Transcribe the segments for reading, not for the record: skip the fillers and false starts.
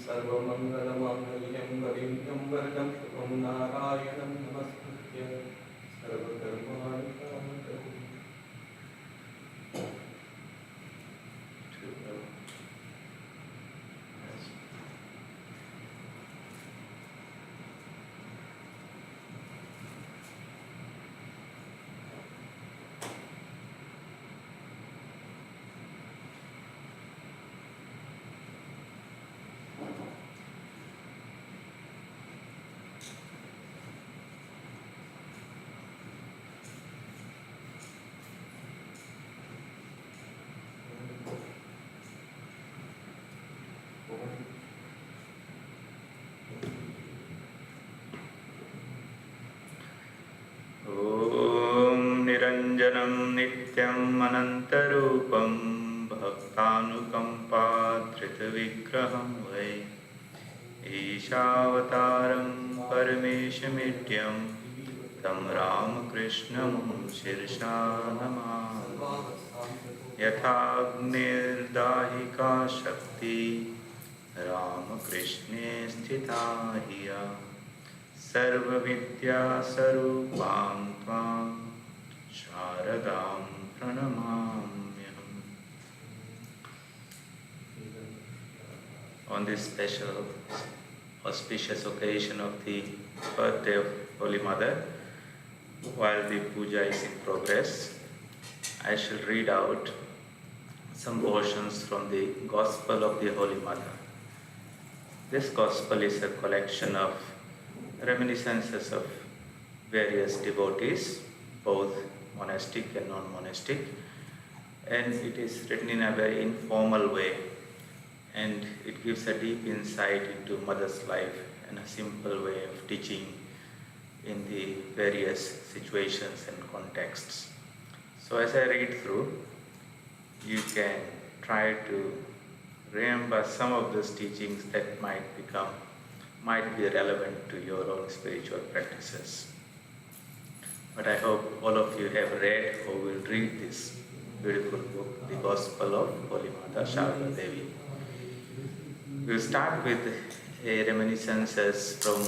सर्वमङ्गलमाङ्गल्यं वरेण्यं वरदं शुभं नारायणं नमस्कृत्य सर्वकर्माणि परमं निरञ्जनं नित्यम् अनन्तरूपं भक्तानुकम्पाधृतविग्रहं वै ईशावतारं परमेशमीड्यं तं रामकृष्णं शिरसा नमामि। यथाग्निर्दाहिका शक्ति रामकृष्णे स्थिता हिया सर्वविद्यास्वरूपां त्वां शारदां प्रणमाम्यहम्। On this special auspicious occasion of the birthday of Holy Mother, while the puja is in progress, I shall read out some portions from the Gospel of the Holy Mother. This Gospel is a collection of reminiscences of various devotees, both monastic and non-monastic, and it is written in a very informal way, and it gives a deep insight into Mother's life and a simple way of teaching in the various situations and contexts. So as I read through, you can try to remember some of those teachings that might be relevant to your own spiritual practices. But I hope all of you have read or will read this beautiful book, The Gospel of Holy Mother Sarada Devi. We'll start with a reminiscences from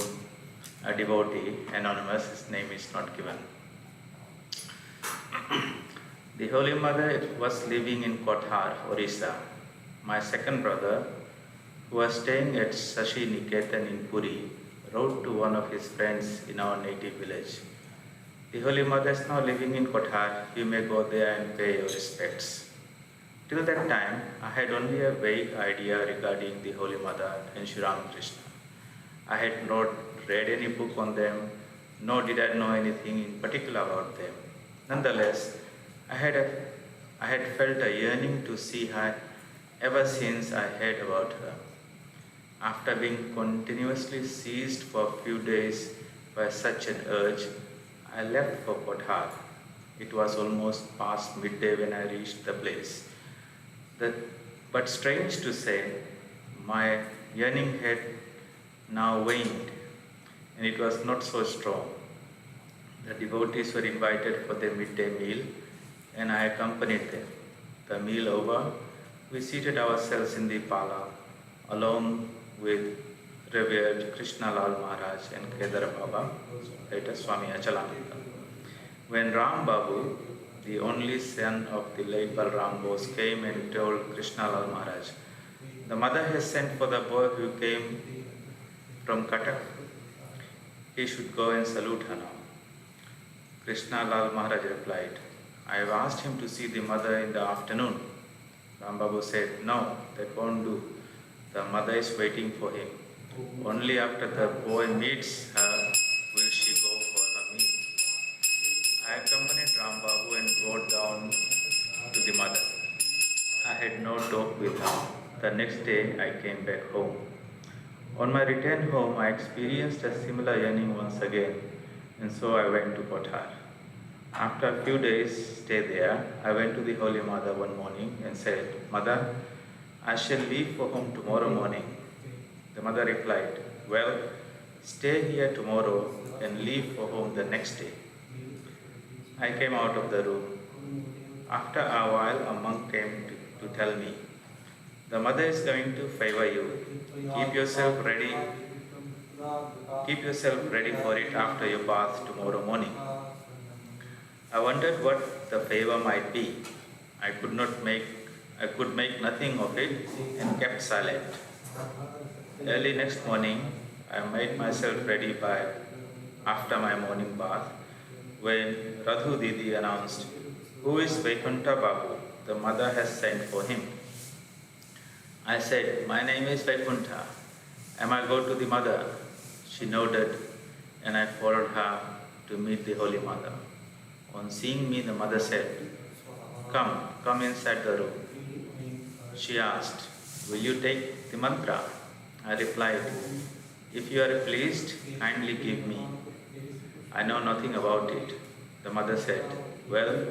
a devotee, anonymous, his name is not given. The Holy Mother was living in Kothar, Orissa. My second brother, who was staying at Sashi Niketan in Puri, wrote to one of his friends in our native village, "The Holy Mother is now living in Kothar, you may go there and pay your respects." Till that time, I had only a vague idea regarding the Holy Mother and Sri Ramakrishna. I had not read any book on them, nor did I know anything in particular about them. Nonetheless, I had felt a yearning to see her ever since I heard about her. After being continuously seized for a few days by such an urge, I left for Kothar. It was almost past midday when I reached the place. But strange to say, my yearning had now waned, and it was not so strong. The devotees were invited for their midday meal, and I accompanied them. The meal over, we seated ourselves in the pala, along with revered Krishna Lal Maharaj and Kedara Baba, later Swami Achalananda. When Ram Babu, the only son of the late Balram Bose, came and told Krishna Lal Maharaj, "The mother has sent for the boy who came from Cuttack. He should go and salute her now." Krishna Lal Maharaj replied, "I have asked him to see the mother in the afternoon." Ram Babu said, "No, that won't do. The mother is waiting for him. Only after the boy meets her will she go for her meal." I accompanied Ram Babu and brought down to the mother. I had no talk with her. The next day I came back home. On my return home, I experienced a similar yearning once again, and so I went to Kothar. After a few days stay there, I went to the Holy Mother one morning and said, Mother, I shall leave for home tomorrow morning. The mother replied, Well, stay here tomorrow and leave for home the next day. I came out of the room. After a while, a monk came to tell me, The mother is going to favor you. Keep yourself ready. Keep yourself ready for it after your bath tomorrow morning. I wondered what the favor might be. I could make nothing of it and kept silent. Early next morning, I made myself ready after my morning bath when Radhu Didi announced, Who is Vaikuntha Babu? The mother has sent for him. I said, My name is Vaikuntha. Am I go to the mother? She nodded and I followed her to meet the Holy Mother. On seeing me, the mother said, Come inside the room. She asked, Will you take the mantra? I replied, If you are pleased, kindly give me. I know nothing about it. The mother said, Well,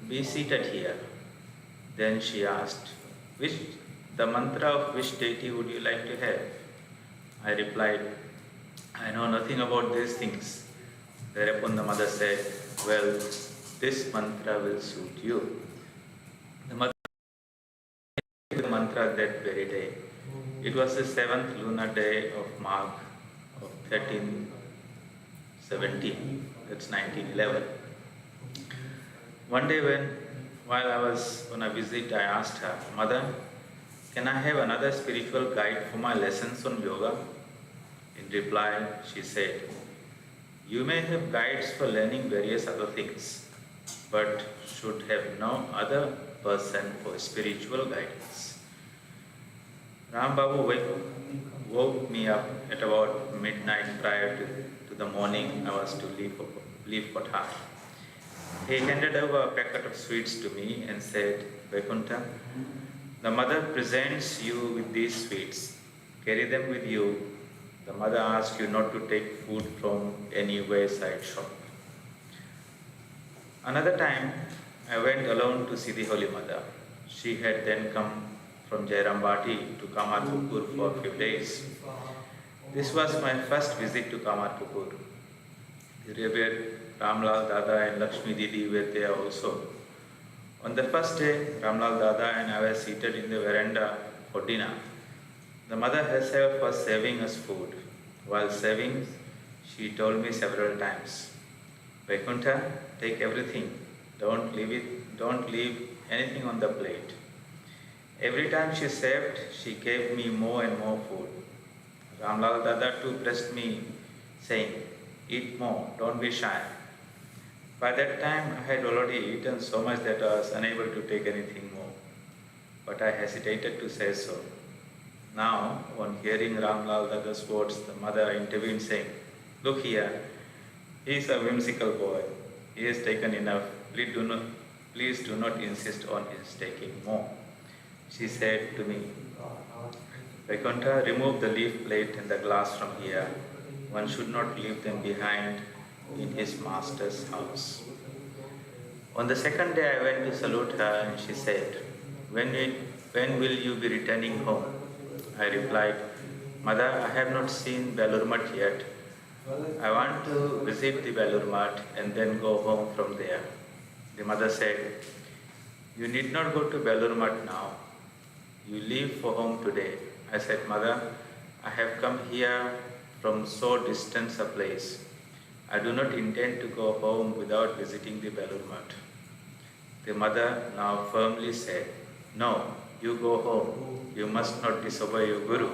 be seated here. Then she asked, The mantra of which deity would you like to have? I replied, I know nothing about these things. Thereupon the mother said, Well, this mantra will suit you. The mother gave the mantra that very day. It was the 7th lunar day of March of 1317, that's 1911. One day while I was on a visit, I asked her, Mother, can I have another spiritual guide for my lessons on yoga? In reply, she said, You may have guides for learning various other things, but should have no other person for spiritual guidance. Ram Babu woke me up at about midnight prior to the morning I was to leave Kothar. He handed over a packet of sweets to me and said, Vaikuntha, the mother presents you with these sweets. Carry them with you. The mother asks you not to take food from any wayside shop. Another time, I went alone to see the Holy Mother. She had then come from Jairambati to Kamarpukur for a few days. This was my first visit to Kamarpukur. The Revered Ramlal Dada and Lakshmi Didi were there also. On the first day, Ramlal Dada and I were seated in the veranda for dinner. The mother herself was serving us food. While serving, she told me several times, Vaikuntha, take everything. Don't leave anything on the plate. Every time she served, she gave me more and more food. Ramlal Dada too pressed me, saying, Eat more, don't be shy. By that time, I had already eaten so much that I was unable to take anything more. But I hesitated to say so. Now, on hearing Ramlal Dada's words, the mother intervened, saying, Look here, he is a whimsical boy. He has taken enough. Please do not insist on his taking more. She said to me, Vaikuntha, remove the leaf plate and the glass from here. One should not leave them behind in his master's house. On the second day, I went to salute her and she said, When will you be returning home? I replied, Mother, I have not seen Belur Math yet. I want to visit the Belur Math and then go home from there. The mother said, You need not go to Belur Math now. You leave for home today. I said, Mother, I have come here from so distant a place. I do not intend to go home without visiting the Belur Math. The mother now firmly said, No, you go home. You must not disobey your Guru.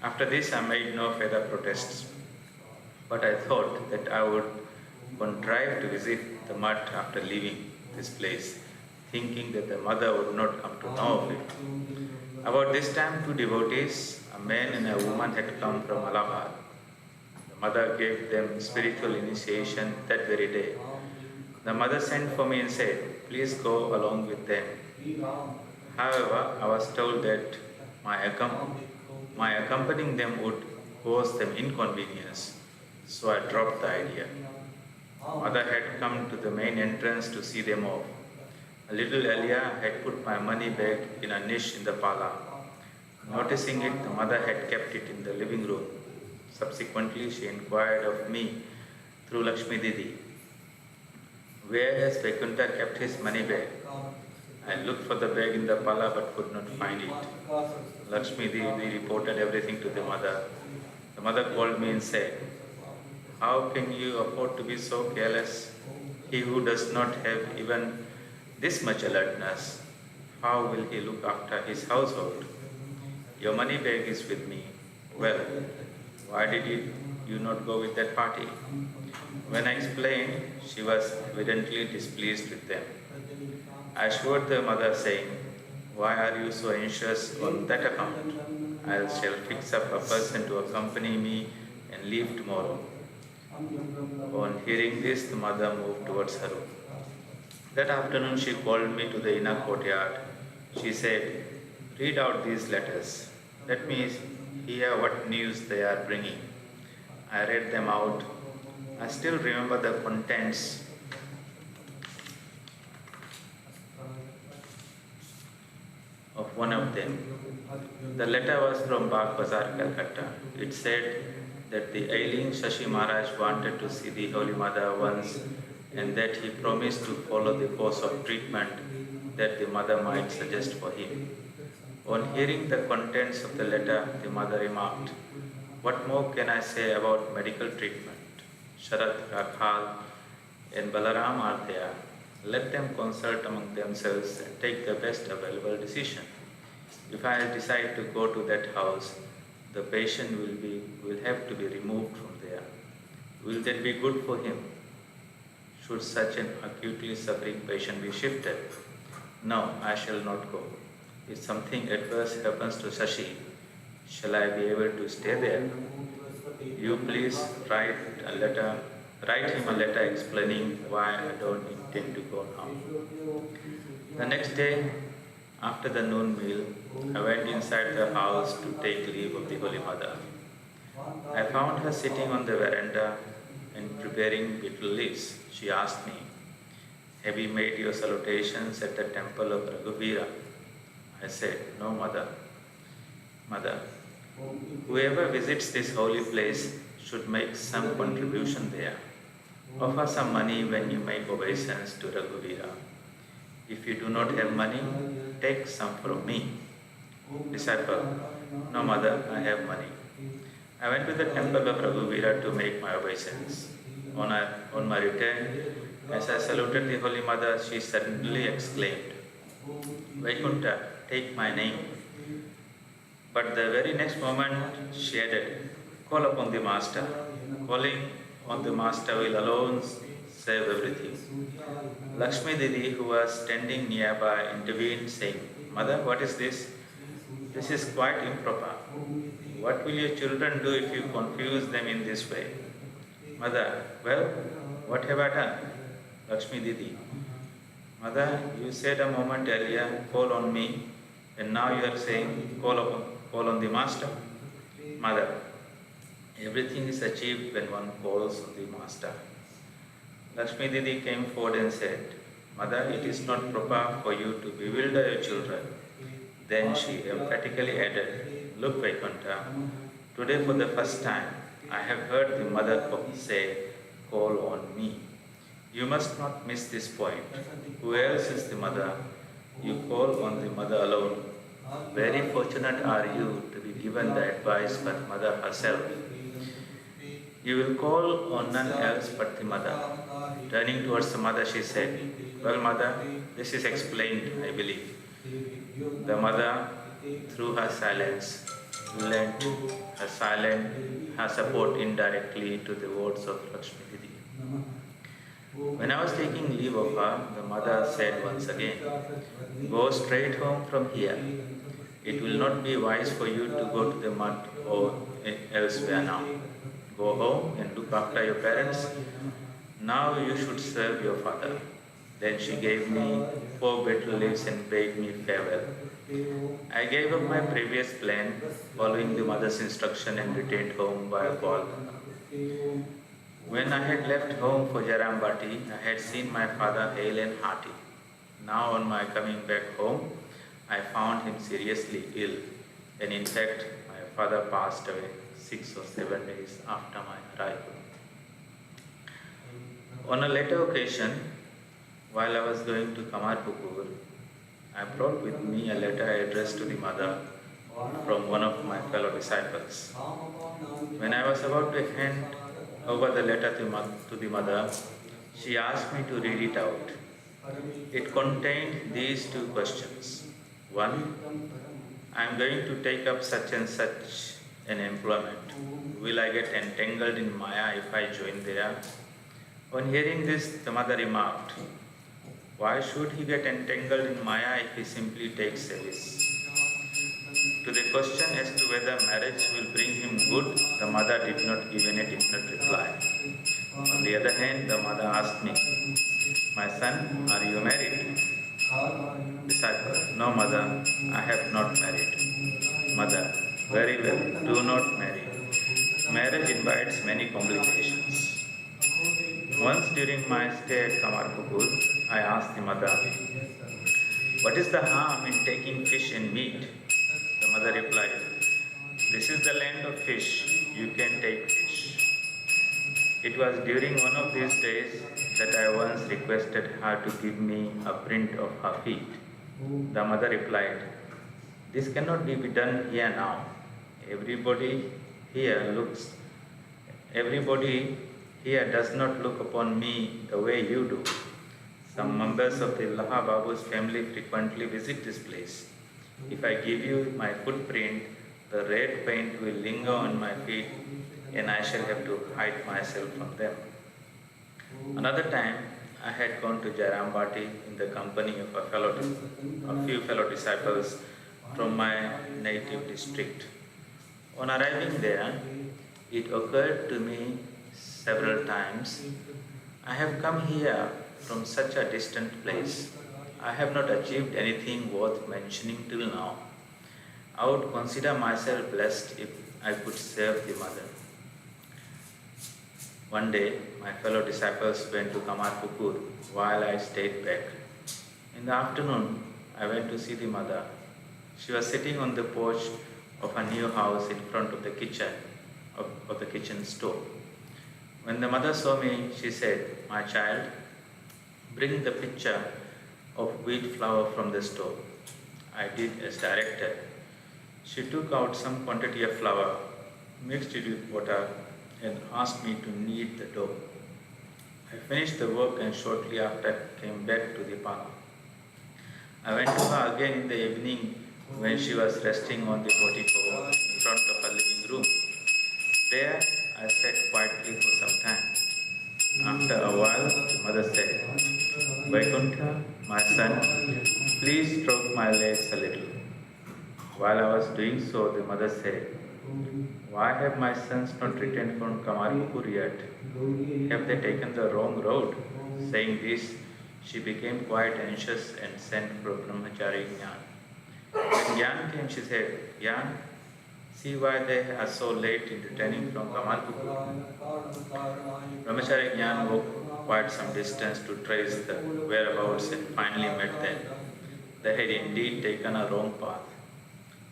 After this, I made no further protests. But I thought that I would contrive to visit the Math after leaving this place, thinking that the mother would not come to know of it. About this time, two devotees, a man and a woman, had come from Allahabad. The mother gave them spiritual initiation that very day. The mother sent for me and said, Please go along with them. However, I was told that my accompanying them would cause them inconvenience, so I dropped the idea. Mother had come to the main entrance to see them off. A little earlier, I had put my money bag in a niche in the parlor. Noticing it, the mother had kept it in the living room. Subsequently, she inquired of me through Lakshmi Didi, where has Vaikuntha kept his money bag? I looked for the bag in the parlor but could not find it. Lakshmi Devi reported everything to the mother. The mother called me and said, "How can you afford to be so careless? He who does not have even this much alertness, how will he look after his household? Your money bag is with me. Well, why did you not go with that party?" When I explained, she was evidently displeased with them. I assured the mother, saying, "Why are you so anxious on that account? I shall fix up a person to accompany me and leave tomorrow." On hearing this, the mother moved towards her room. That afternoon, she called me to the inner courtyard. She said, "Read out these letters. Let me hear what news they are bringing." I read them out. I still remember the contents of one of them. The letter was from Bagh Bazar, Calcutta. It said that the ailing Shashi Maharaj wanted to see the Holy Mother once and that he promised to follow the course of treatment that the mother might suggest for him. On hearing the contents of the letter, the mother remarked, "What more can I say about medical treatment? Sharad, Rakhal and Balaram are there. Let them consult among themselves and take the best available decision. If I decide to go to that house, the patient will have to be removed from there. Will that be good for him? Should such an acutely suffering patient be shifted? No, I shall not go. If something adverse happens to Shashi, shall I be able to stay there? You please write him a letter explaining why I don't intend to go now." The next day, after the noon meal, I went inside the house to take leave of the Holy Mother. I found her sitting on the veranda and preparing betel leaves. She asked me, "Have you made your salutations at the temple of Raghuvira?" I said, "No, Mother. Mother, whoever visits this holy place should make some contribution there. Offer some money when you make obeisance to Raghuvira. If you do not have money, take some from me." Disciple, "No, Mother, I have money." I went to the temple of Raghuvira to make my obeisance. On my return, as I saluted the Holy Mother, she suddenly exclaimed, "Vaikuntha, take my name." But the very next moment, she added, "Call upon the Master. Calling on the Master will alone save everything." Lakshmi Didi, who was standing nearby, intervened, saying, "Mother, what is this? This is quite improper. What will your children do if you confuse them in this way?" Mother, "Well, what have I done?" Lakshmi Didi, "Mother, you said a moment earlier, 'Call on me,' and now you are saying, 'Call on the Master.'" Mother, "Everything is achieved when one calls on the Master." Lakshmi Didi came forward and said, "Mother, it is not proper for you to bewilder your children." Then she emphatically added, "Look, Vaikuntha, today for the first time, I have heard the mother say, 'Call on me.' You must not miss this point. Who else is the mother? You call on the mother alone. Very fortunate are you to be given the advice by the mother herself. You will call on none else but the mother." Turning towards the mother, she said, "Well, Mother, this is explained, I believe." The mother, through her silence, lent her support indirectly to the words of Lakshmi Didi. When I was taking leave of her, the mother said once again, "Go straight home from here. It will not be wise for you to go to the mud or elsewhere now. Go home and look after your parents. Now you should serve your father." Then she gave me 4 betel leaves and bade me farewell. I gave up my previous plan, following the mother's instruction, and returned home by walk. When I had left home for Jarambati, I had seen my father hale and hearty. Now, on my coming back home, I found him seriously ill, and in fact, my father passed away 6 or 7 days after my arrival. On a later occasion, while I was going to Kamarpukur, I brought with me a letter addressed to the mother from one of my fellow disciples. When I was about to hand over the letter to the mother, she asked me to read it out. It contained these 2 questions. 1. I am going to take up such and such an employment. Will I get entangled in Maya if I join there? On hearing this, the mother remarked, why should he get entangled in Maya if he simply takes service? To the question as to whether marriage will bring him good, the mother did not give any definite reply. On the other hand, the mother asked me, my son, are you married? Disciple, no mother, I have not married. Mother, very well, do not marry. Marriage invites many complications. Once during my stay at Kamarpukur, I asked the mother, what is the harm in taking fish and meat? The mother replied, this is the land of fish, you can take fish. It was during one of these days that I once requested her to give me a print of her feet. The mother replied, this cannot be done here now. Everybody here does not look upon me the way you do. Some members of the Laha Babu's family frequently visit this place. If I give you my footprint, the red paint will linger on my feet and I shall have to hide myself from them. Another time, I had gone to Jairambati in the company of a few fellow disciples from my native district. On arriving there, it occurred to me several times, I have come here from such a distant place. I have not achieved anything worth mentioning till now. I would consider myself blessed if I could serve the mother. One day, my fellow disciples went to Kamarpukur while I stayed back. In the afternoon, I went to see the mother. She was sitting on the porch of a new house in front of the kitchen stove. When the mother saw me, she said, my child, bring the pitcher of wheat flour from the stove. I did as directed. She took out some quantity of flour, mixed it with water, and asked me to knead the dough. I finished the work and shortly after came back to the parlor. I went to her again in the evening when she was resting on the portico in front of her living room. There I sat quietly for some time. After a while, the mother said, Vaikuntha, my son, please stroke my legs a little. While I was doing so, the mother said, why have my sons not returned from Kamarpukur yet? Have they taken the wrong road? Saying this, she became quite anxious and sent for Brahmachari Gyan. When Gyan came, she said, Gyan, see why they are so late in returning from Kamarpukur. Brahmachari Gyan walked quite some distance to trace the whereabouts and finally met them. They had indeed taken a wrong path.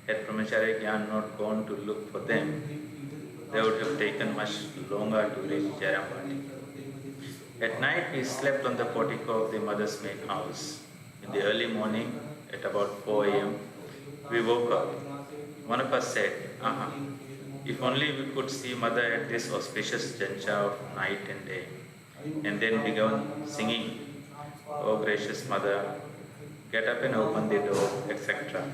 Had Brahmachari Gyan not gone to look for them, they would have taken much longer to reach Jairambati. At night, we slept on the portico of the mother's main house. In the early morning, at about 4 a.m., we woke up. One of us said, if only we could see mother at this auspicious juncture of night and day, and then began singing, O gracious mother, get up and open the door, etc.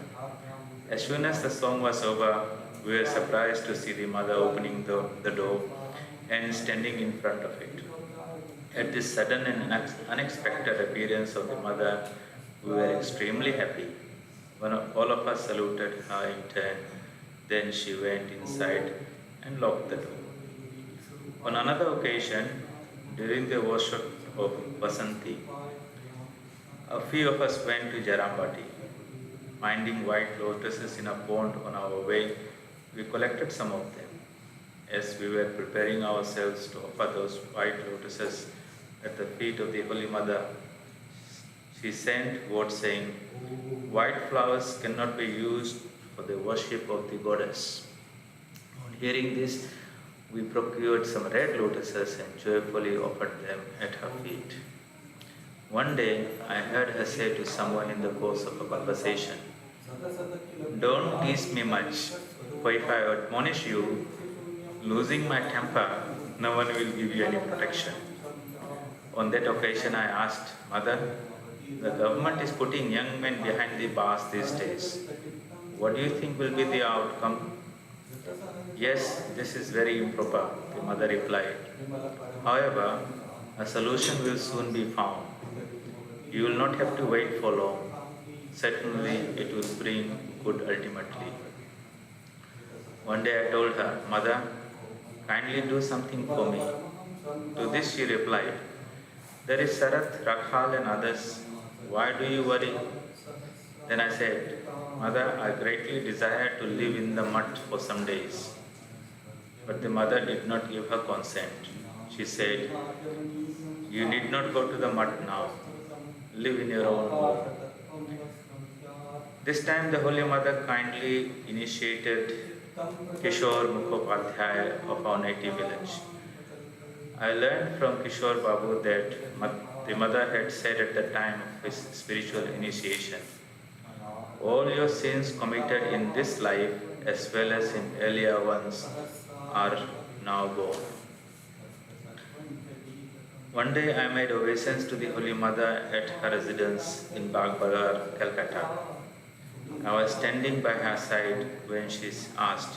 As soon as the song was over, we were surprised to see the mother opening the door and standing in front of it. At this sudden and unexpected appearance of the mother, we were extremely happy. All of us saluted her in turn. Then she went inside and locked the door. On another occasion, during the worship of Vasanti, A few of us went to Jarambati. Finding white lotuses in a pond on our way, we collected some of them. As we were preparing ourselves to offer those white lotuses at the feet of the Holy Mother, she sent word saying, "White flowers cannot be used for the worship of the goddess." On hearing this, we procured some red lotuses and joyfully offered them at her feet. One day, I heard her say to someone in the course of a conversation, "Don't tease me much, for if I admonish you, losing my temper, no one will give you any protection." On that occasion, I asked, "Mother, the government is putting young men behind the bars these days. What do you think will be the outcome?" "Yes, this is very improper," the mother replied. "However, a solution will soon be found. You will not have to wait for long. Certainly, it will bring good ultimately." One day I told her, "Mother, kindly do something for me." To this she replied, "There is Sarat, Rakhal and others. Why do you worry?" Then I said, "Mother, I greatly desire to live in the mud for some days." But the mother did not give her consent. She said, "You need not go to the mud now. Live in your own home." This time the Holy Mother kindly initiated Kishore Mukhopadhyay of our native village. I learned from Kishore Babu that the mother had said at the time of his spiritual initiation, "All your sins committed in this life as well as in earlier ones are now gone." One day I made obeisance to the Holy Mother at her residence in Bagh Bazar, Calcutta. I was standing by her side when she asked,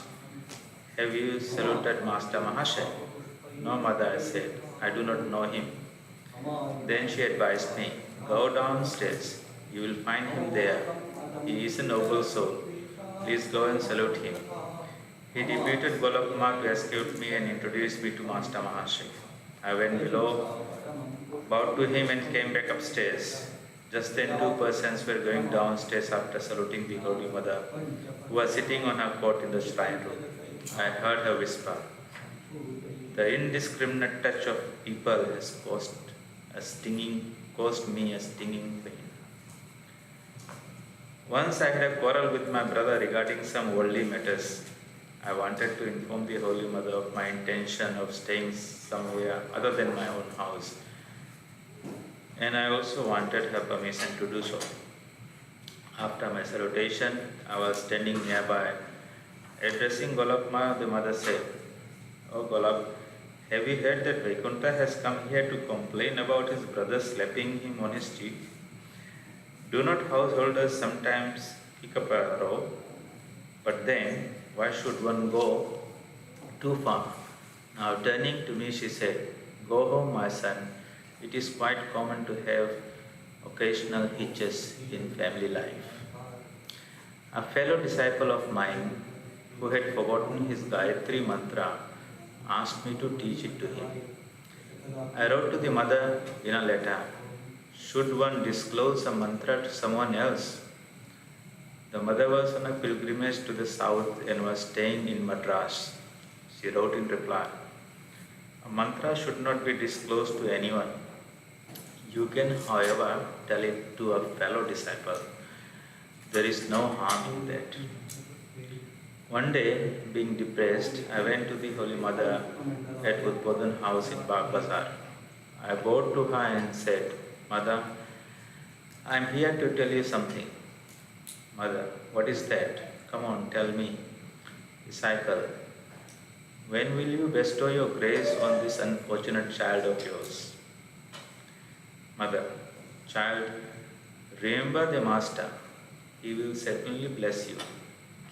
"Have you saluted Master Mahashay?" "No, Mother," I said, "I do not know him." Then she advised me, "Go downstairs. You will find him there. He is a noble soul. Please go and salute him." He deputed Golokma to escort me and introduced me to Master Mahashay. I went below, bowed to him and came back upstairs. Just then 2 persons were going downstairs after saluting the Holy Mother, who was sitting on her cot in the shrine room. I heard her whisper, "The indiscriminate touch of people has caused me a stinging pain." Once I had a quarrel with my brother regarding some worldly matters. I wanted to inform the Holy Mother of my intention of staying somewhere other than my own house, and I also wanted her permission to do so. After my salutation, I was standing nearby. Addressing Golokma, the mother said, "Oh Golok, have you heard that Vaikuntha has come here to complain about his brother slapping him on his cheek? Do not householders sometimes kick up a row? But then, why should one go too far?" Now turning to me, she said, "Go home, my son. It is quite common to have occasional hitches in family life." A fellow disciple of mine, who had forgotten his Gayatri mantra, asked me to teach it to him. I wrote to the mother in a letter, "Should one disclose a mantra to someone else?" The mother was on a pilgrimage to the south and was staying in Madras. She wrote in reply, "A mantra should not be disclosed to anyone. You can, however, tell it to a fellow disciple. There is no harm in that." One day, being depressed, I went to the Holy Mother at Udbodhan house in Bagh Bazar. I bowed to her and said, "Mother, I am here to tell you something." "Mother, what is that? Come on, tell me." Disciple, when will you bestow your grace on this unfortunate child of yours? Mother, child, remember the Master. He will certainly bless you.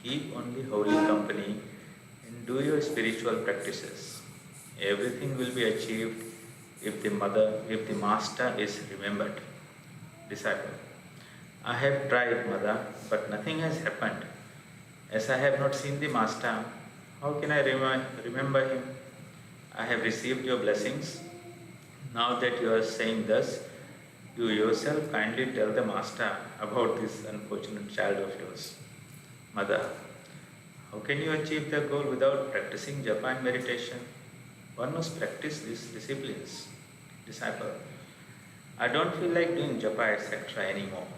Keep only holy company and do your spiritual practices. Everything will be achieved if the Master is remembered. Disciple, I have tried, Mother, but nothing has happened. As I have not seen the Master, how can I remember him? I have received your blessings. Now that you are saying thus, You yourself kindly tell the master about this unfortunate child of yours. Mother, how can you achieve the goal without practicing japa and meditation? One must practice these disciplines. Disciple, I don't feel like doing japa etc. anymore.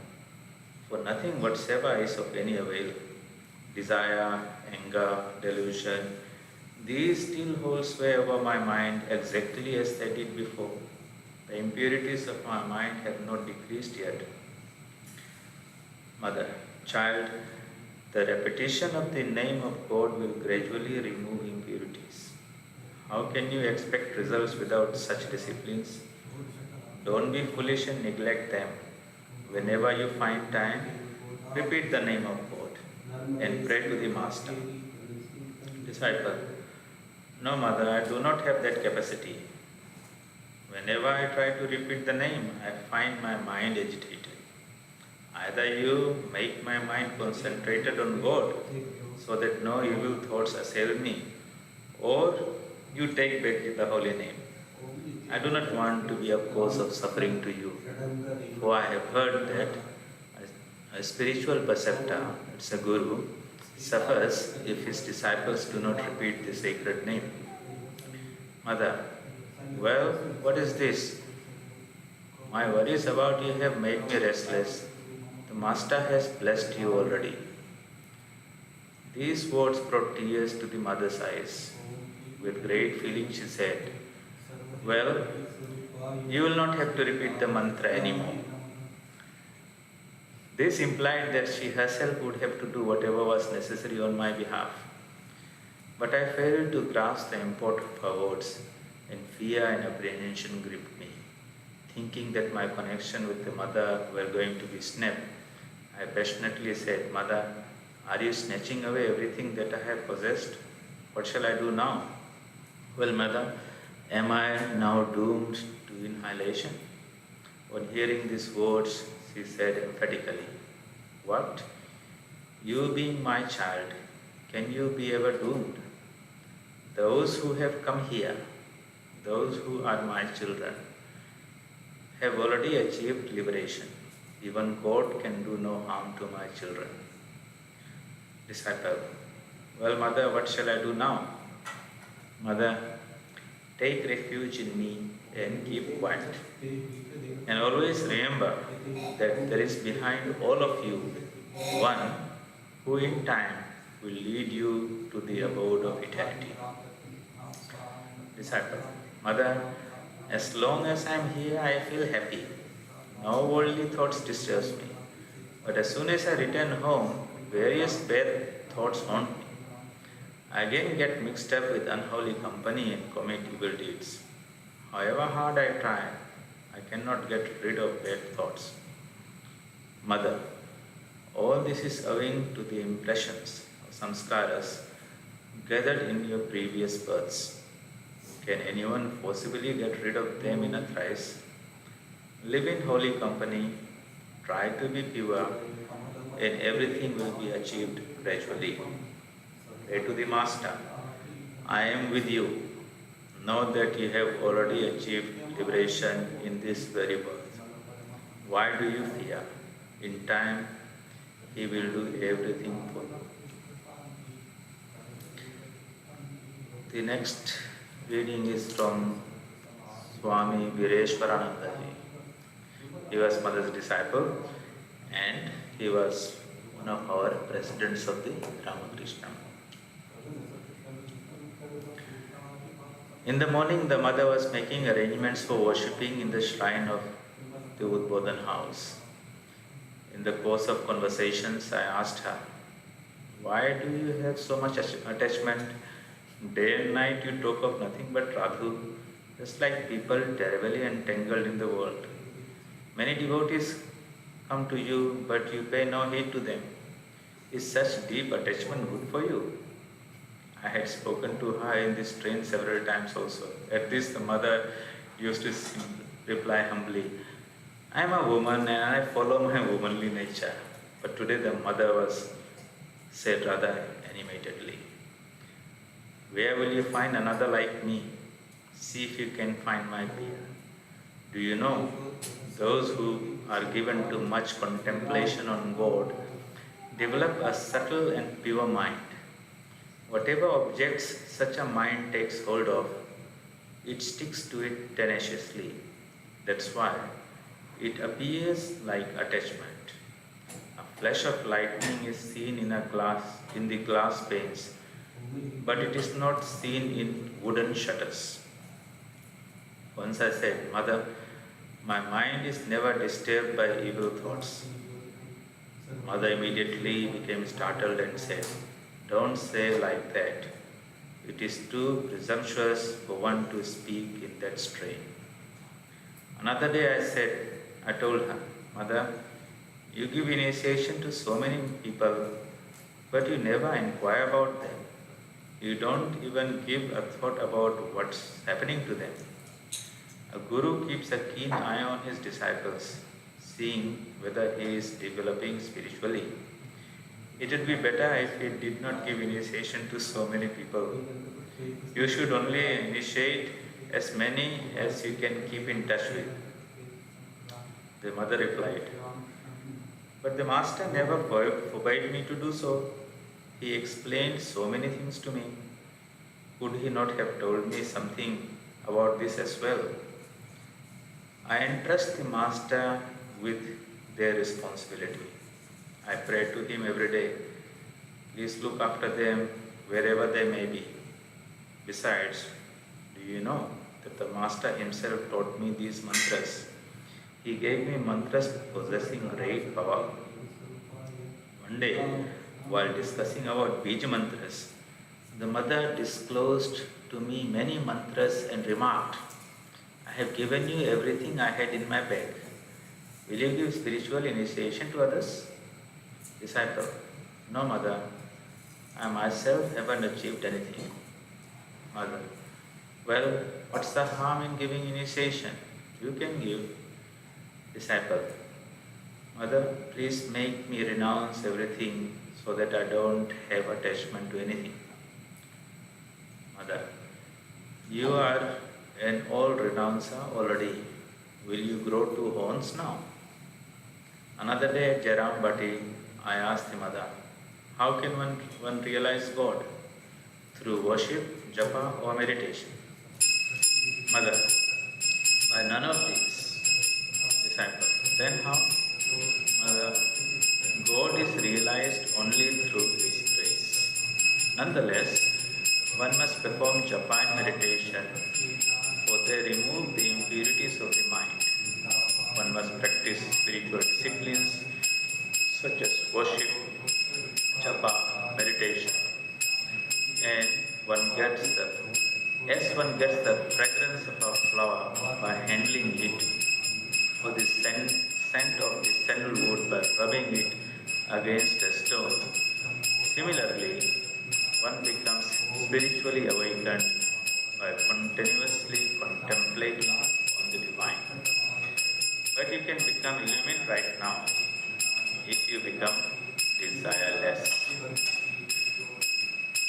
For nothing whatsoever is of any avail. Desire, anger, delusion, these still hold sway over my mind exactly as they did before. The impurities of my mind have not decreased yet. Mother, child, the repetition of the name of God will gradually remove impurities. How can you expect results without such disciplines? Don't be foolish and neglect them. Whenever you find time, repeat the name of God and pray to the Master. Disciple, no, mother, I do not have that capacity. Whenever I try to repeat the name, I find my mind agitated. Either you make my mind concentrated on God so that no evil thoughts assail me, or you take back the holy name. I do not want to be a cause of suffering to you, for I have heard that a spiritual preceptor, it's a guru, suffers if his disciples do not repeat the sacred name. Mother, well, what is this? My worries about you have made me restless. The Master has blessed you already. These words brought tears to the mother's eyes. With great feeling she said, well, you will not have to repeat the mantra anymore. This implied that she herself would have to do whatever was necessary on my behalf. But I failed to grasp the import of her words, and fear and apprehension gripped me. Thinking that my connection with the mother were going to be snapped, I passionately said, Mother, are you snatching away everything that I have possessed? What shall I do now? Well, mother, am I now doomed to annihilation? On hearing these words, she said emphatically, what? You being my child, can you be ever doomed? Those who have come here, those who are my children, have already achieved liberation. Even God can do no harm to my children. Disciple, well, mother, what shall I do now? Mother, take refuge in me and keep quiet. And always remember that there is behind all of you one who in time will lead you to the abode of eternity. Disciple, Mother, as long as I am here, I feel happy. No worldly thoughts disturb me. But as soon as I return home, various bad thoughts haunt me. I again get mixed up with unholy company and commit evil deeds. However hard I try, I cannot get rid of bad thoughts. Mother, all this is owing to the impressions or samskaras gathered in your previous births. Can anyone possibly get rid of them in a thrice? Live in holy company, try to be pure, and everything will be achieved gradually. Pray to the Master, I am with you. Know that you have already achieved liberation in this very birth. Why do you fear? In time, He will do everything for you. The next reading is from Swami Vireshwarananda ji. He was Mother's disciple and he was one of our presidents of the Ramakrishna. In the morning, the mother was making arrangements for worshipping in the shrine of the Udbodhan house. In the course of conversations, I asked her, why do you have so much attachment? Day and night you talk of nothing but Radhu, just like people terribly entangled in the world. Many devotees come to you, but you pay no heed to them. Is such deep attachment good for you? I had spoken to her in this train several times also. At this, the mother used to reply humbly, I am a woman and I follow my womanly nature. But today the mother said rather animatedly, where will you find another like me? See if you can find my peer. Do you know, Those who are given to much contemplation on God develop a subtle and pure mind. Whatever objects such a mind takes hold of, it sticks to it tenaciously. That's why it appears like attachment. A flash of lightning is seen in the glass panes, but it is not seen in wooden shutters. Once I said, Mother, my mind is never disturbed by evil thoughts. Mother immediately became startled and said, Don't say like that. It is too presumptuous for one to speak in that strain. Another day I told her, Mother, you give initiation to so many people, but you never inquire about them. You don't even give a thought about what's happening to them. A guru keeps a keen eye on his disciples, seeing whether he is developing spiritually. It would be better if he did not give initiation to so many people. You should only initiate as many as you can keep in touch with. The mother replied, But the master never forbade me to do so. He explained so many things to me. Could he not have told me something about this as well? I entrust the master with their responsibility. I pray to him every day. Please look after them wherever they may be. Besides, do you know that the master himself taught me these mantras? He gave me mantras possessing great power. One day, while discussing about Bij mantras, the mother disclosed to me many mantras and remarked, I have given you everything I had in my bag. Will you give spiritual initiation to others? Disciple, no, mother. I myself haven't achieved anything. Mother, well, what's the harm in giving initiation? You can give. Disciple, Mother, please make me renounce everything so that I don't have attachment to anything. Mother, you are an all renouncer already. Will you grow two horns now? Another day at Jaram Bhatti, I asked the mother, how can one realize God? Through worship, japa or meditation? Mother, by none of these. Disciple, then how? Mother, God is realized only through His grace. Nonetheless, one must perform japa and meditation, for they remove the impurities of the mind. One must practice spiritual disciplines such as worship, japa, meditation, and as one gets the fragrance of a flower by handling it, or the scent of the sandalwood by rubbing it against a stone. Similarly, one becomes spiritually awakened by continuously contemplating on the divine. But you can become illumined right now if you become desireless.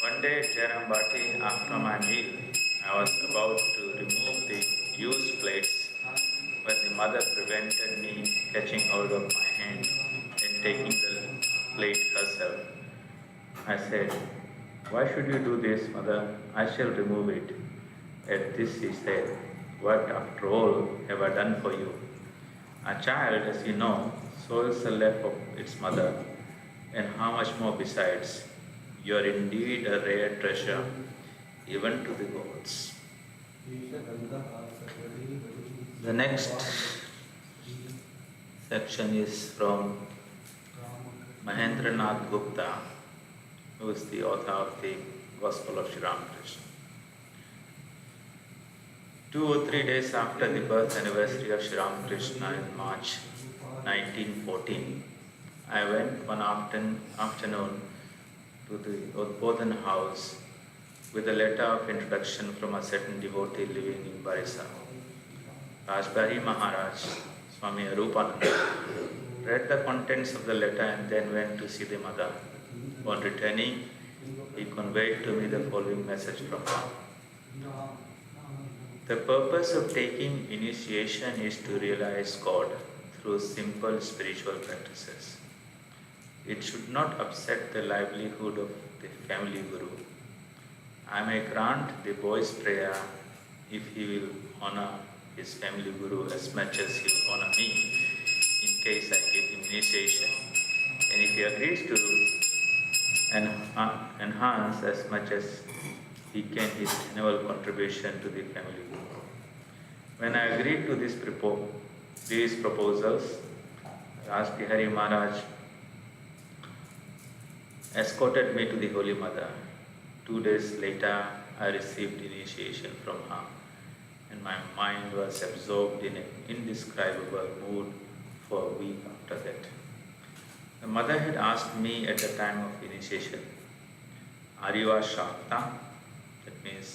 One day at Jaram Bhatti, after my meal, I was about to remove the used plates when the mother prevented me catching hold of my hand and taking the plate herself. I said, Why should you do this, mother? I shall remove it. At this she said, What after all have I done for you? A child, as you know, soils the lap of its mother, and how much more besides. You are indeed a rare treasure, even to the gods. The next section is from Mahendranath Gupta, who is the author of the Gospel of Sri Ramakrishna. 2 or 3 days after the birth anniversary of Sri Ramakrishna in March 1914, I went one afternoon to the Udbodhan house with a letter of introduction from a certain devotee living in Barisa. Rajbari Maharaj, Swami Arupananda, read the contents of the letter and then went to see the mother. On returning, he conveyed to me the following message from her. The purpose of taking initiation is to realize God through simple spiritual practices. It should not upset the livelihood of the family guru. I may grant the boy's prayer if he will honor his family guru as much as he will honor me in case I give him initiation. And if he agrees to enhance as much as he can his annual contribution to the family guru. When I agreed to these proposals, Raj Bihari Maharaj escorted me to the Holy Mother. 2 days later, I received initiation from her, and my mind was absorbed in an indescribable mood for a week after that. The mother had asked me at the time of initiation, "Are you a Shakta?" That means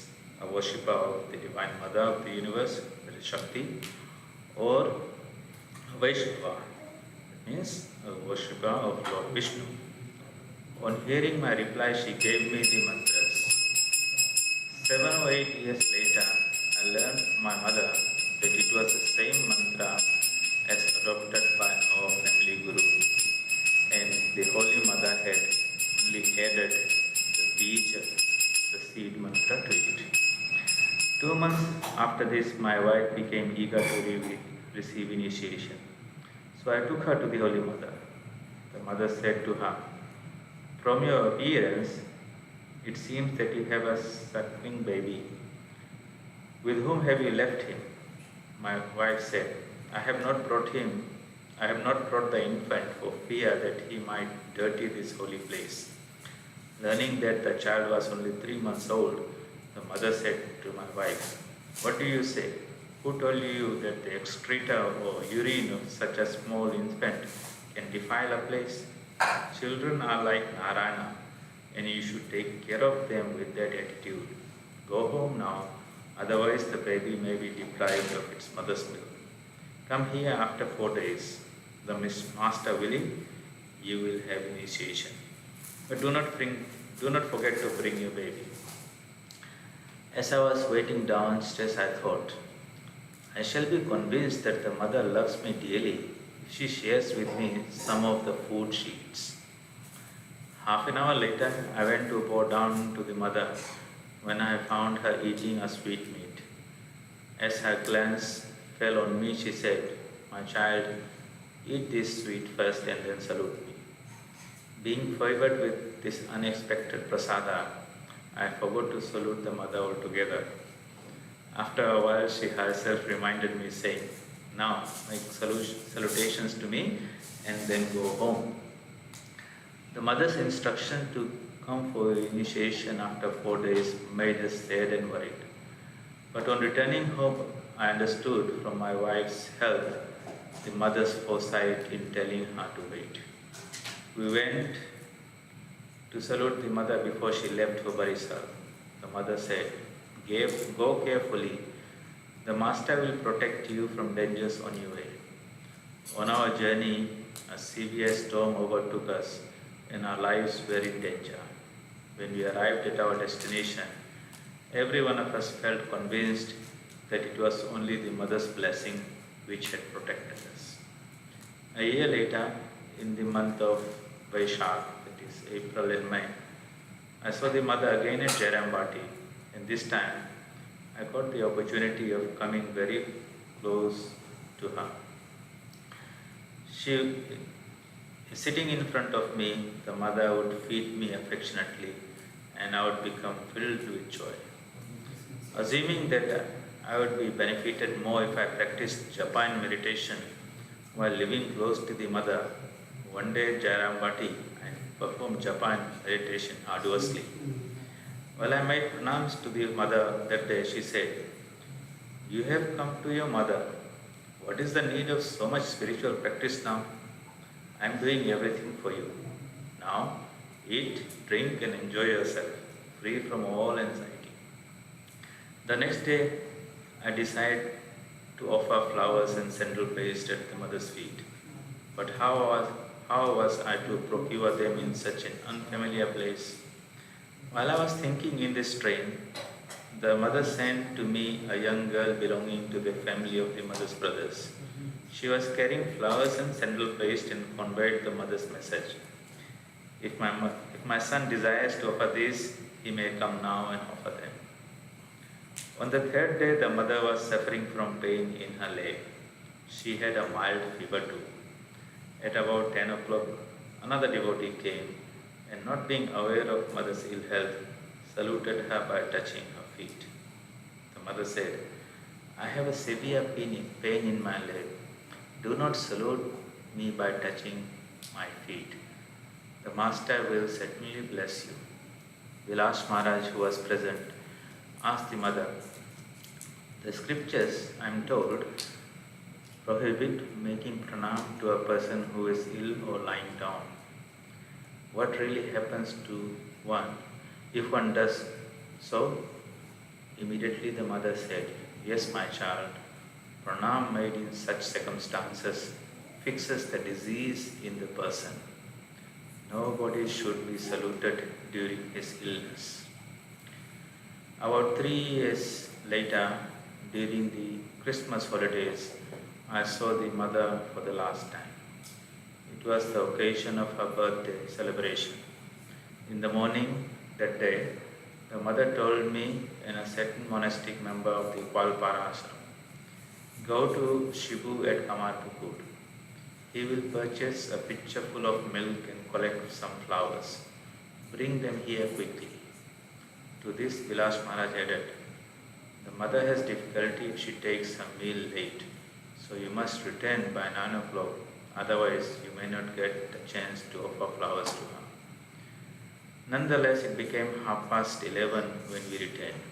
a worshipper of the Divine Mother of the universe, that is Shakti, or a Vaishnava, that means a worshipper of Lord Vishnu. On hearing my reply, she gave me the mantras. 7 or 8 years later, I learned from my mother that it was the same mantra as adopted by our family guru, and the Holy Mother had only added the bija, the seed mantra, to it. 2 months after this, my wife became eager to receive initiation. So I took her to the Holy Mother. The mother said to her, "From your appearance, it seems that you have a suckling baby. With whom have you left him?" My wife said, I have not brought the infant for fear that he might dirty this holy place." Learning that the child was only 3 months old, the mother said to my wife, "What do you say? Who told you that the excreta or urine of such a small infant can defile a place? Children are like Narayana, and you should take care of them with that attitude. Go home now, otherwise the baby may be deprived of its mother's milk. Come here after 4 days. The master willing, you will have initiation. But do not forget to bring your baby." As I was waiting downstairs, I thought, I shall be convinced that the mother loves me dearly if she shares with me some of the food she eats. Half an hour later, I went to bow down to the mother when I found her eating a sweetmeat. As her glance fell on me, she said, "My child, eat this sweet first and then salute me." Being favored with this unexpected prasada, I forgot to salute the mother altogether. After a while, she herself reminded me, saying, "Now make salutations to me and then go home." The mother's instruction to come for initiation after 4 days made us sad and worried. But on returning home, I understood from my wife's health the mother's foresight in telling her to wait. We went to salute the mother before she left for Barisal. The mother said, "Go carefully. The master will protect you from dangers on your way." On our journey, a severe storm overtook us and our lives were in danger. When we arrived at our destination, every one of us felt convinced that it was only the mother's blessing which had protected us. A year later, in the month of Vaishak, that is April and May, I saw the mother again at Jairambati, and this time I got the opportunity of coming very close to her. She, sitting in front of me, the mother would feed me affectionately, and I would become filled with joy. Assuming that I would be benefited more if I practiced japa and meditation while living close to the mother, one day at Jairambati I performed japa and meditation arduously. While I made pranams to the mother that day, she said, "You have come to your mother. What is the need of so much spiritual practice now? I am doing everything for you. Now, eat, drink and enjoy yourself, free from all anxiety." The next day, I decided to offer flowers and sandal paste at the mother's feet. But how was I to procure them in such an unfamiliar place? While I was thinking in this train, The mother sent to me a young girl belonging to the family of the mother's brothers. She was carrying flowers and sandal paste and conveyed the mother's message. If my son desires to offer these, he may come now and offer them. On the third day, the mother was suffering from pain in her leg. She had a mild fever too. At about 10 o'clock, another devotee came and, not being aware of mother's ill health, saluted her by touching her feet. The mother said, "I have a severe pain in my leg. Do not salute me by touching my feet. The Master will certainly bless you." Vilas Maharaj, who was present, asked the mother, "The scriptures, I am told, prohibit making pranam to a person who is ill or lying down. What really happens to one if one does so?" Immediately the mother said, "Yes, my child, pranam made in such circumstances fixes the disease in the person. Nobody should be saluted during his illness." About 3 years later, during the Christmas holidays, I saw the mother for the last time. It was the occasion of her birthday celebration. In the morning that day, the mother told me and a certain monastic member of the Valpara ashram, "Go to Shibu at Kamarpukur. He will purchase a pitcher full of milk and collect some flowers. Bring them here quickly." To this, Vilas Maharaj added, "The mother has difficulty if she takes her meal late, so you must return by 9 o'clock, otherwise you may not get the chance to offer flowers to her." Nonetheless, it became 11:30 when we returned.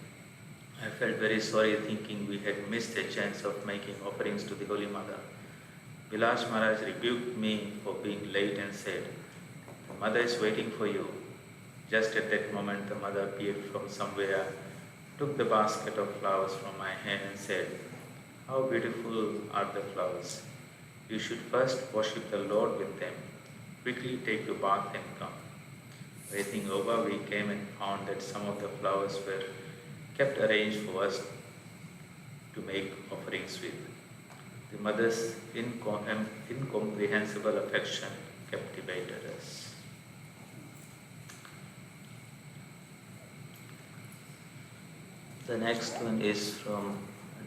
I felt very sorry, thinking we had missed a chance of making offerings to the Holy Mother. Vilas Maharaj rebuked me for being late and said, "The mother is waiting for you." Just at that moment, the mother appeared from somewhere, took the basket of flowers from my hand and said, "How beautiful are the flowers! You should first worship the Lord with them. Quickly take your bath and come." Bathing over, we came and found that some of the flowers were kept arranged for us to make offerings with. The mother's incomprehensible affection captivated us. The next one is from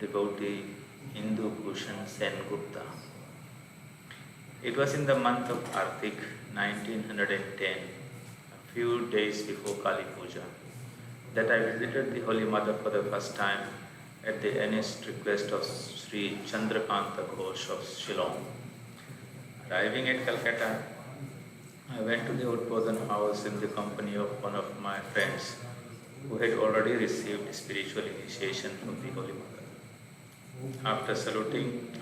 devotee Hindu Bhushan Sen Gupta. It was in the month of Kartik 1910, a few days before Kali Puja, that I visited the Holy Mother for the first time at the earnest request of Sri Chandrakanta Ghosh of Shillong. Arriving at Calcutta, I went to the Udbodhan house in the company of one of my friends who had already received spiritual initiation from the Holy Mother.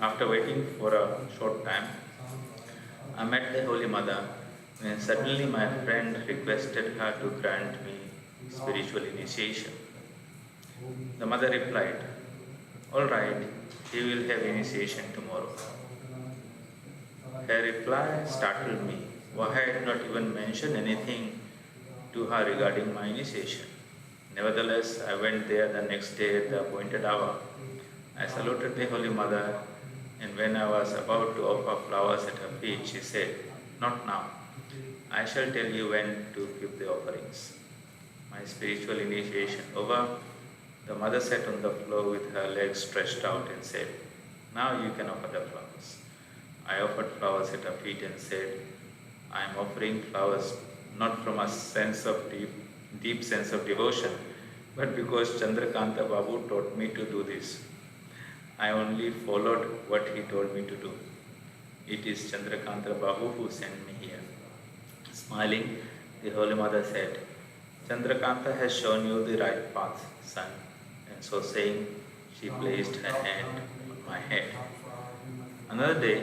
After waiting for a short time, I met the Holy Mother when suddenly my friend requested her to grant me spiritual initiation. The mother replied, "All right, he will have initiation tomorrow." Her reply startled me, for I had not even mentioned anything to her regarding my initiation. Nevertheless, I went there the next day at the appointed hour. I saluted the Holy Mother, and when I was about to offer flowers at her feet, she said, "Not now. I shall tell you when to give the offerings." My spiritual initiation over, the mother sat on the floor with her legs stretched out and said, "Now you can offer the flowers." I offered flowers at her feet and said, "I am offering flowers not from a deep sense of devotion, but because Chandrakanta Babu taught me to do this. I only followed what he told me to do. It is Chandrakanta Babu who sent me here." Smiling, the Holy Mother said, "Chandrakanta has shown you the right path, son." And so saying, she placed her hand on my head. Another day,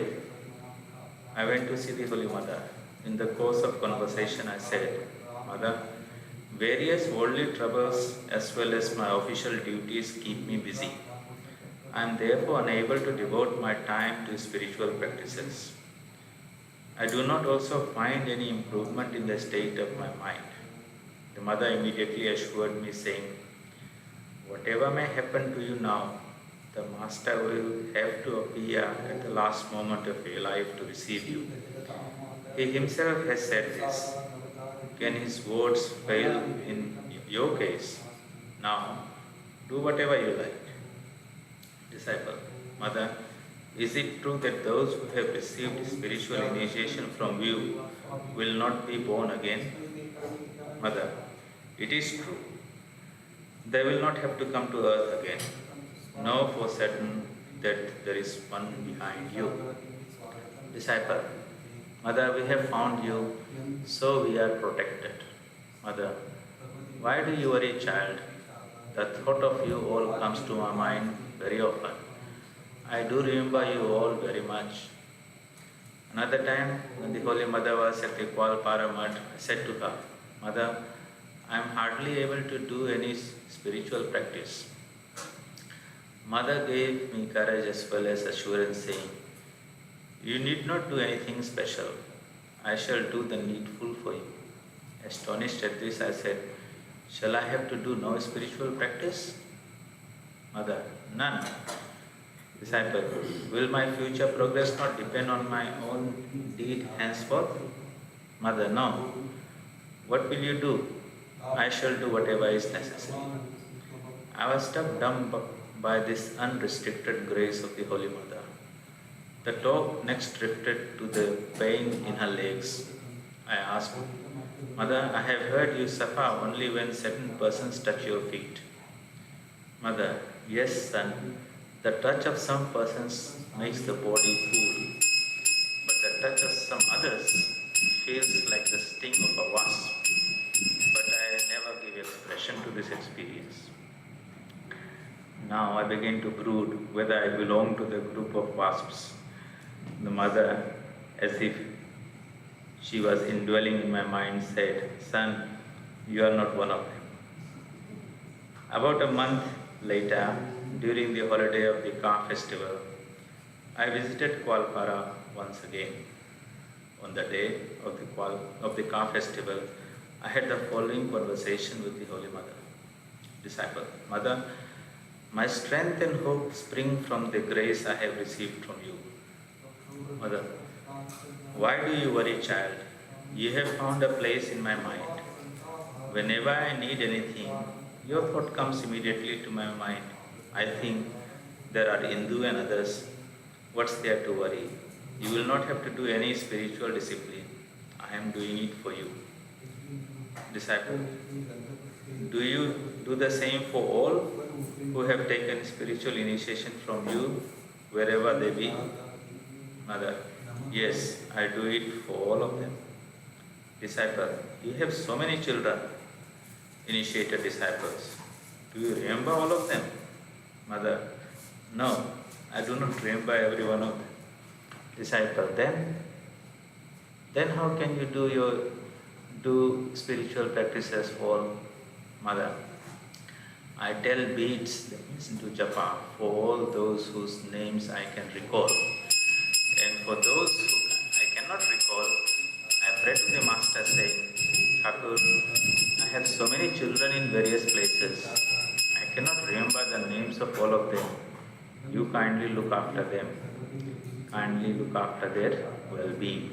I went to see the Holy Mother. In the course of conversation, I said, "Mother, various worldly troubles as well as my official duties keep me busy. I am therefore unable to devote my time to spiritual practices. I do not also find any improvement in the state of my mind." The mother immediately assured me, saying, Whatever may happen to you now, the Master will have to appear at the last moment of your life to receive you. He himself has said this. Can his words fail in your case? Now, do whatever you like. Disciple, Mother, is it true that those who have received spiritual initiation from you will not be born again? Mother, it is true. They will not have to come to earth again. Know for certain that there is one behind you. Disciple, Mother, we have found you, so we are protected. Mother, why do you worry, child? The thought of you all comes to my mind very often. I do remember you all very much. Another time, when the Holy Mother was at the Kualpara Mutt, I said to her, Mother, I am hardly able to do any spiritual practice. Mother gave me courage as well as assurance, saying, You need not do anything special. I shall do the needful for you. Astonished at this, I said, Shall I have to do no spiritual practice? Mother, none. Disciple, will my future progress not depend on my own deed henceforth? Mother, no. What will you do? I shall do whatever is necessary. I was struck dumb by this unrestricted grace of the Holy Mother. The talk next drifted to the pain in her legs. I asked, Mother, I have heard you suffer only when certain persons touch your feet. Mother, yes, son, the touch of some persons makes the body cool, but the touch of some others feels like the sting of a wasp. But I never give expression to this experience. Now I begin to brood whether I belong to the group of wasps. The mother, as if she was indwelling in my mind, said, Son, you are not one of them. About a month later, during the holiday of the car festival, I visited Kualpara once again. On the day of the car festival, I had the following conversation with the Holy Mother. Disciple, Mother, my strength and hope spring from the grace I have received from you. Mother, why do you worry, child? You have found a place in my mind. Whenever I need anything, your thought comes immediately to my mind. I think there are Hindu and others. What's there to worry? You will not have to do any spiritual discipline. I am doing it for you. Disciple, do you do the same for all who have taken spiritual initiation from you, wherever they be? Mother, yes, I do it for all of them. Disciple, you have so many children, initiated disciples. Do you remember all of them? Mother, no, I do not remember every one of them. Disciple, then how can you do spiritual practices for? Mother, I tell beads, that means do japa, for all those whose names I can recall. And for those who I cannot recall, I pray to the Master saying, Thakur, I have so many children in various places. I cannot remember the names of all of them. You kindly look after them. Kindly look after their well-being.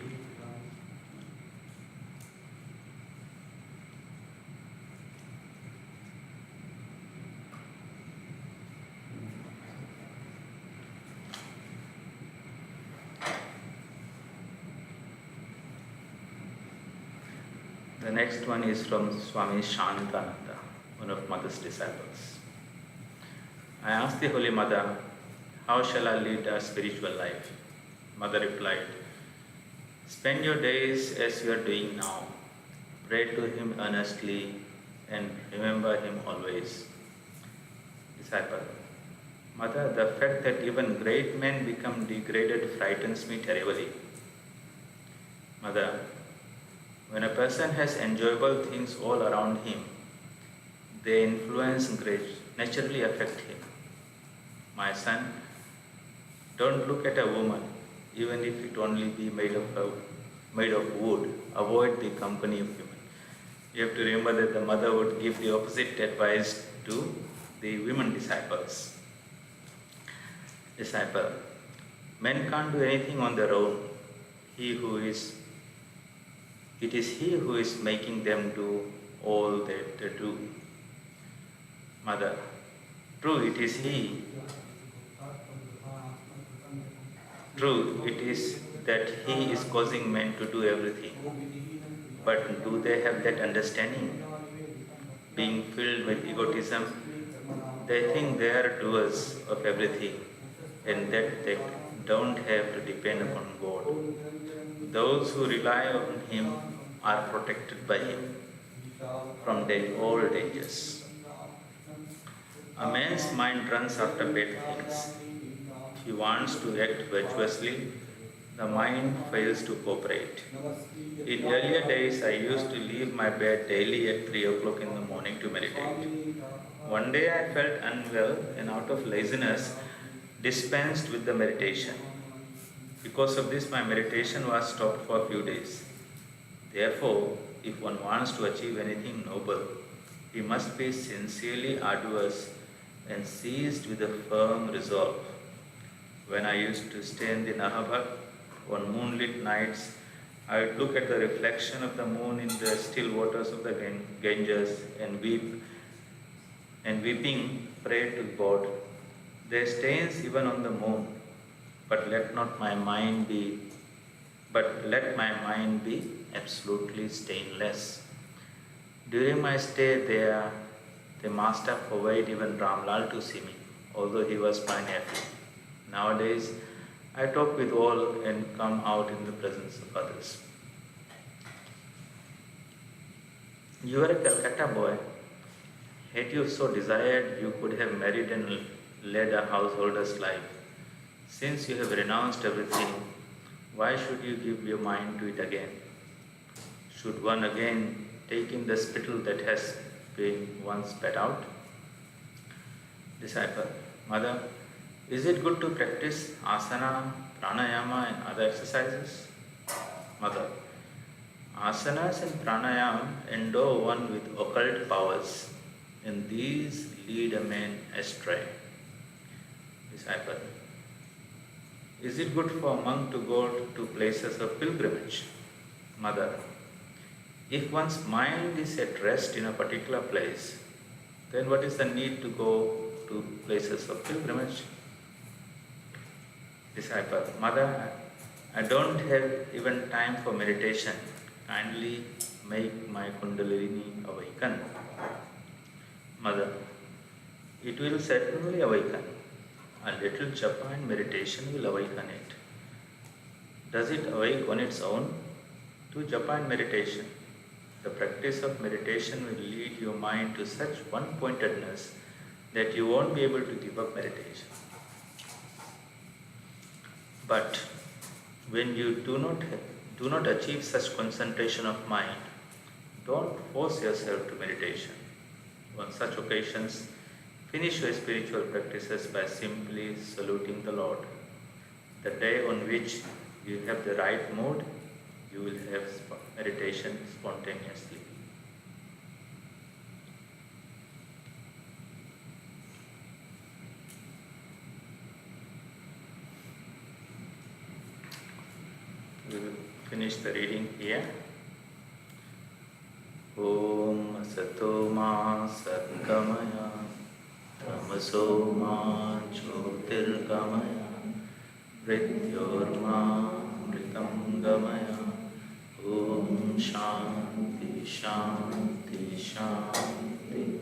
The next one is from Swami Shantananda, one of Mother's disciples. I asked the Holy Mother, how shall I lead a spiritual life? Mother replied, spend your days as you are doing now. Pray to Him earnestly and remember Him always. Disciple, Mother, the fact that even great men become degraded frightens me terribly. Mother, when a person has enjoyable things all around him, their influence naturally affect him. My son, don't look at a woman, even if it only be made of wood. Avoid the company of women. You have to remember that the mother would give the opposite advice to the women disciples. Disciple, men can't do anything on their own. He who is, it is he who is making them do all that they do. Mother, true, it is he. True, it is that he is causing men to do everything. But do they have that understanding? Being filled with egotism, they think they are doers of everything and that they don't have to depend upon God. Those who rely on Him are protected by Him from all dangers. A man's mind runs after bad things. If he wants to act virtuously, the mind fails to cooperate. In earlier days, I used to leave my bed daily at 3 o'clock in the morning to meditate. One day I felt unwell and out of laziness dispensed with the meditation. Because of this, my meditation was stopped for a few days. Therefore, if one wants to achieve anything noble, he must be sincerely arduous and seized with a firm resolve. When I used to stay in the Nahabak on moonlit nights, I would look at the reflection of the moon in the still waters of the Ganges and weeping, pray to God. There are stains even on the moon, but let my mind be absolutely stainless. During my stay there, the master forbade even Ramlal to see me, although he was my nephew. Nowadays, I talk with all and come out in the presence of others. You are a Calcutta boy. Had you so desired, you could have married and led a householder's life. Since you have renounced everything, why should you give your mind to it again? Should one again take in the spittle that has been once spat out? Disciple, Mother, is it good to practice asana, pranayama and other exercises? Mother, asanas and pranayama endow one with occult powers, and these lead a man astray. Disciple, is it good for a monk to go to places of pilgrimage? Mother, if one's mind is at rest in a particular place, then what is the need to go to places of pilgrimage? Disciple, Mother, I don't have even time for meditation. Kindly make my Kundalini awaken. Mother, it will certainly awaken. A little japa and meditation will awaken it. Does it awake on its own? To japa and meditation. The practice of meditation will lead your mind to such one-pointedness that you won't be able to give up meditation. But when you do not achieve such concentration of mind, don't force yourself to meditation. On such occasions, finish your spiritual practices by simply saluting the Lord. The day on which you have the right mood, you will have meditation spontaneously. We will finish the reading here. Om Sato Ma Satgamaya Tamaso Ma Jyotirgamaya Mrityorma Mritam Gamaya. Om Shanti Shanti Shanti.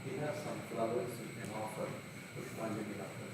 We have some flowers we can offer Pushpanjali after.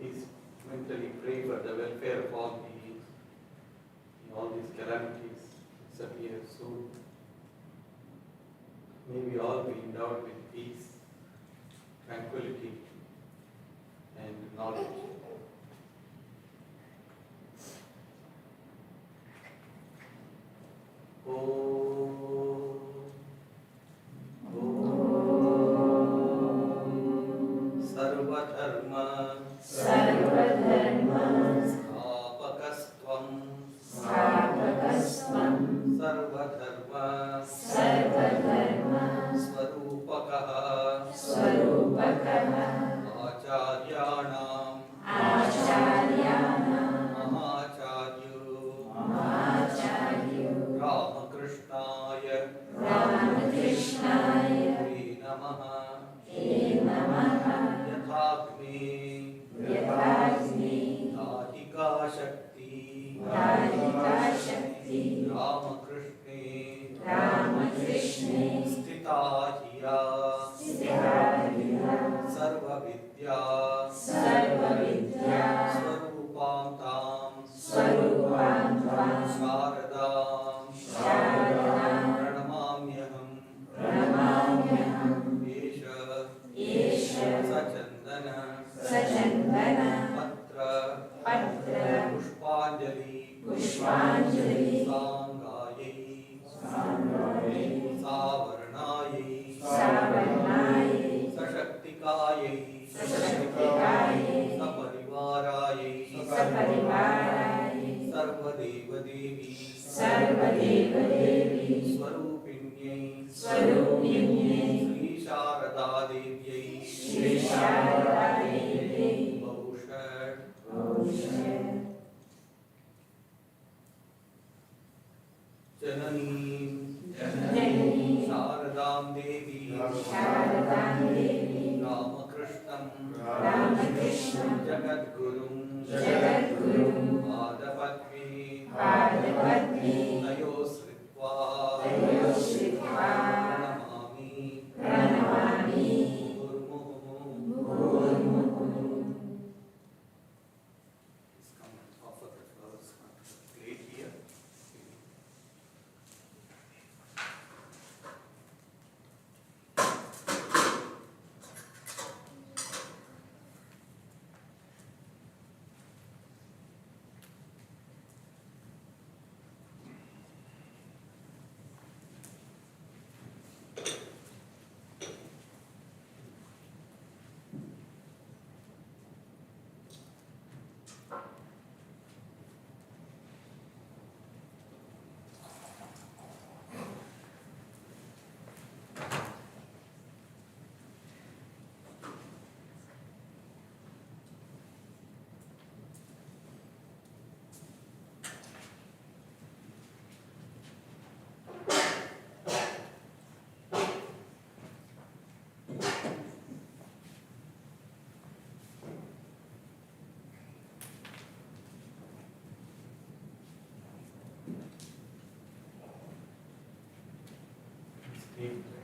Please mentally pray for the welfare of all beings. All these calamities disappear soon. May we all be endowed with peace, tranquility, and knowledge. Pushpanjali Sangaye Janani Saradam Devi Ramakrishnam Jagadgurum Padapatmi Nayosritva Pranamami Murmuhu. Please come and offer the flowers on the plate here. Deep.